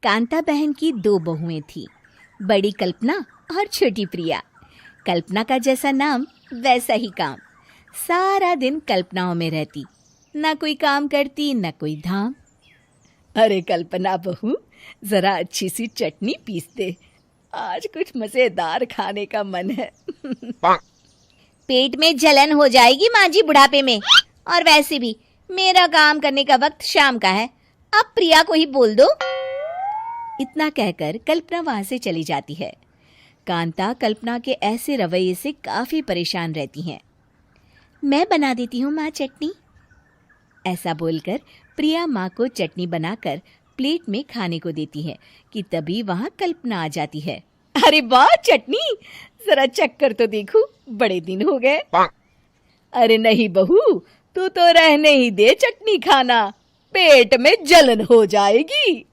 कांता बहन की दो बहुएं थीं, बड़ी कल्पना और छोटी प्रिया। कल्पना का जैसा नाम वैसा ही काम। सारा दिन कल्पनाओं में रहती, ना कोई काम करती ना कोई धाम। अरे कल्पना बहू, जरा अच्छी सी चटनी पीस दे, आज कुछ मजेदार खाने का मन है। पेट में जलन हो जाएगी माँ जी बुढ़ापे में, और वैसे भी मेरा काम करने का वक्त शाम का है, अब प्रिया को ही बोल दो। इतना कहकर कल्पना वहां से चली जाती है। कांता कल्पना के ऐसे रवैये से काफी परेशान रहती हैं। मैं बना देती हूँ माँ चटनी। ऐसा बोलकर प्रिया माँ को चटनी बनाकर प्लेट में खाने को देती है कि तभी वहां कल्पना आ जाती है। अरे वाह चटनी, जरा चख कर तो देखूं, बड़े दिन हो गए। अरे नहीं बहू, तू तो रहने ही दे चटनी खाना, पेट में जलन हो जाएगी।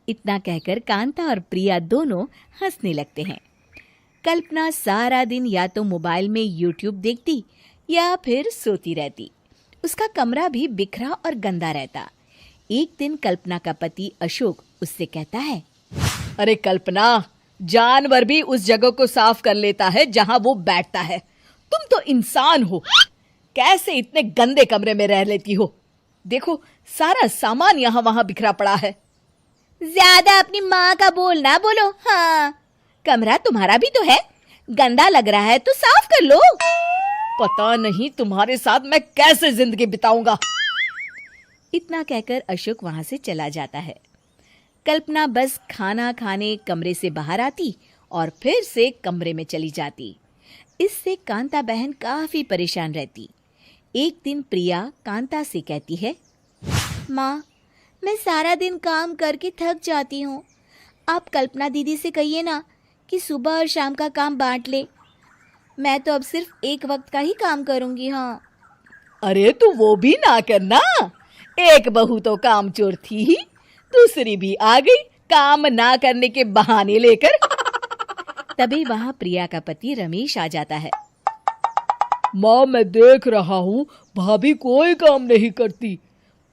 इतना कहकर कांता और प्रिया दोनों हंसने लगते हैं। कल्पना सारा दिन या तो मोबाइल में यूट्यूब देखती या फिर सोती रहती। उसका कमरा भी बिखरा और गंदा रहता। एक दिन कल्पना का पति अशोक उससे कहता है, अरे कल्पना, जानवर भी उस जगह को साफ कर लेता है जहां वो बैठता है, तुम तो इंसान हो, कैसे इतने गंदे कमरे में रह लेती हो? देखो सारा सामान यहाँ वहां बिखरा पड़ा है। ज्यादा अपनी माँ का बोल ना बोलो। हाँ, कमरा तुम्हारा भी तो है, गंदा लग रहा है तो साफ कर लो। पता नहीं तुम्हारे साथ मैं कैसे जिंदगी बिताऊंगा। इतना कहकर अशोक वहां से चला जाता है। कल्पना बस खाना खाने कमरे से बाहर आती और फिर से कमरे में चली जाती। इससे कांता बहन काफी परेशान रहती। एक दिन प्रिया कांता से कहती है, माँ, मैं सारा दिन काम करके थक जाती हूँ, आप कल्पना दीदी से कहिए ना कि सुबह और शाम का काम बांट ले। मैं तो अब सिर्फ एक वक्त का ही काम करूंगी। हाँ। अरे तू वो भी ना करना, एक बहू तो कामचोर थी ही, दूसरी भी आ गई काम ना करने के बहाने लेकर। तभी वहां प्रिया का पति रमेश आ जाता है। माँ, मैं देख रहा हूँ भाभी कोई काम नहीं करती,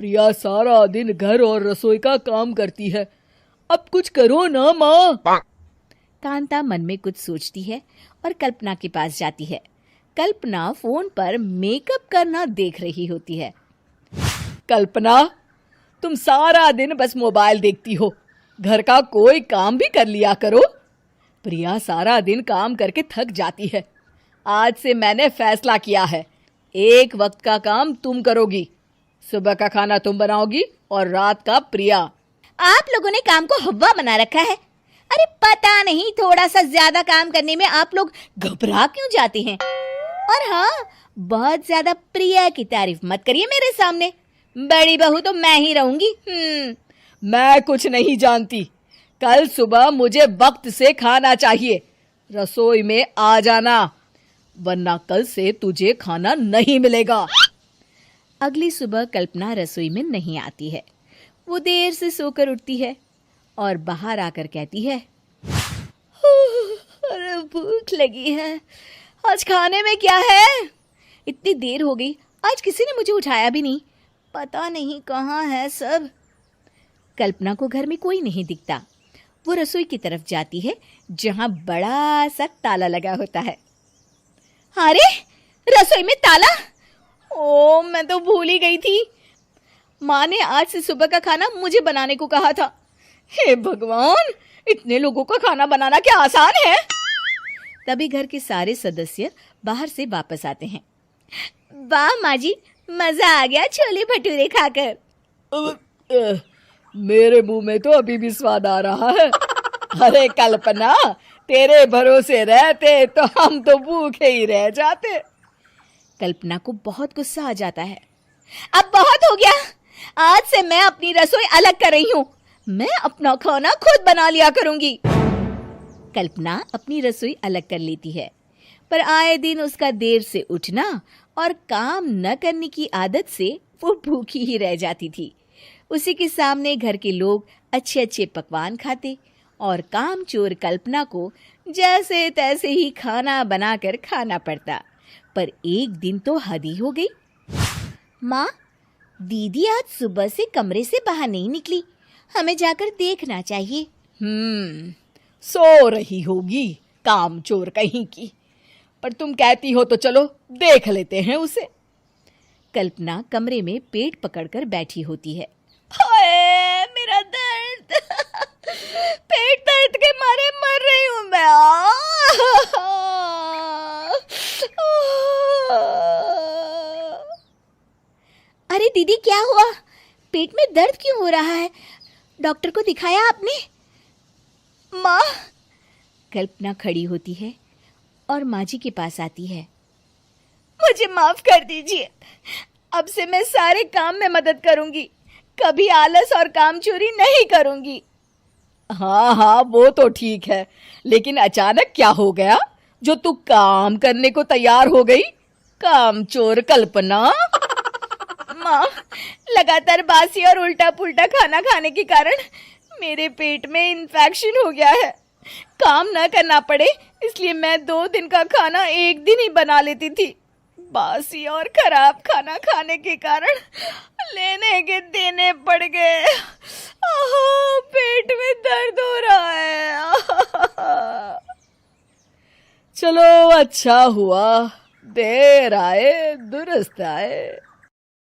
प्रिया सारा दिन घर और रसोई का काम करती है, अब कुछ करो ना माँ। कांता मन में कुछ सोचती है और कल्पना के पास जाती है। कल्पना फोन पर मेकअप करना देख रही होती है। कल्पना, तुम सारा दिन बस मोबाइल देखती हो, घर का कोई काम भी कर लिया करो। प्रिया सारा दिन काम करके थक जाती है। आज से मैंने फैसला किया है, एक वक्त का काम तुम करोगी, सुबह का खाना तुम बनाओगी और रात का प्रिया। आप लोगों ने काम को हवा बना रखा है। अरे पता नहीं थोड़ा सा ज्यादा काम करने में आप लोग घबरा क्यों जाते हैं। और हाँ, बहुत ज्यादा प्रिया की तारीफ मत करिए मेरे सामने, बड़ी बहू तो मैं ही रहूंगी। मैं कुछ नहीं जानती, कल सुबह मुझे वक्त से खाना चाहिए, रसोई में आ जाना, वरना कल से तुझे खाना नहीं मिलेगा। अगली सुबह कल्पना रसोई में नहीं आती है। वो देर से सोकर उठती है और बाहर आकर कहती है, अरे भूख लगी है, आज खाने में क्या है? इतनी देर हो गई, आज किसी ने मुझे उठाया भी नहीं, पता नहीं कहाँ है सब। कल्पना को घर में कोई नहीं दिखता। वो रसोई की तरफ जाती है जहां बड़ा सा ताला लगा होता है। अरे रसोई में ताला? ओ, मैं तो भूल ही गई थी, माँ ने आज से सुबह का खाना मुझे बनाने को कहा था। हे भगवान, इतने लोगों का खाना बनाना क्या आसान है? तभी घर के सारे सदस्य बाहर से वापस आते हैं। वाह माँ जी, मजा आ गया छोले भटूरे खाकर। मेरे मुंह में तो अभी भी स्वाद आ रहा है। अरे कल्पना, तेरे भरोसे रहते तो हम तो भूखे ही रह जाते। कल्पना को बहुत गुस्सा आ जाता है। अब बहुत हो गया, आज से मैं अपनी रसोई अलग कर रही हूँ, मैं अपना खाना खुद बना लिया करूंगी। कल्पना अपनी रसोई अलग कर लेती है, पर आए दिन उसका देर से उठना और काम न करने की आदत से वो भूखी ही रह जाती थी। उसी के सामने घर के लोग अच्छे अच्छे पकवान खाते और कामचोर कल्पना को जैसे तैसे ही खाना बनाकर खाना पड़ता। पर एक दिन तो हद ही हो गई। माँ, दीदी आज सुबह से कमरे से बाहर नहीं निकली, हमें जाकर देखना चाहिए। सो रही होगी कामचोर कहीं की, पर तुम कहती हो तो चलो देख लेते हैं उसे। कल्पना कमरे में पेट पकड़कर बैठी होती है। हाय मेरा दर्द पेट दर्द के मारे मर रही हूँ मैं। अरे दीदी क्या हुआ, पेट में दर्द क्यों हो रहा है? डॉक्टर को दिखाया आपने? माँ। कल्पना खड़ी होती है और माँ जी के पास आती है। मुझे माफ कर दीजिए, अब से मैं सारे काम में मदद करूंगी, कभी आलस और काम चोरी नहीं करूंगी। हाँ हाँ वो तो ठीक है, लेकिन अचानक क्या हो गया जो तू काम करने को तैयार हो गई? कामचोर कल्पना। माँ, लगातार बासी और उल्टा पुल्टा खाना खाने के कारण मेरे पेट में इन्फेक्शन हो गया है। काम न करना पड़े इसलिए मैं 2 दिन का खाना एक दिन ही बना लेती थी। बासी और खराब खाना खाने के कारण लेने के देने पड़ गए। पेट में दर्द हो रहा है। चलो अच्छा हुआ, देर आए दुरुस्त आए।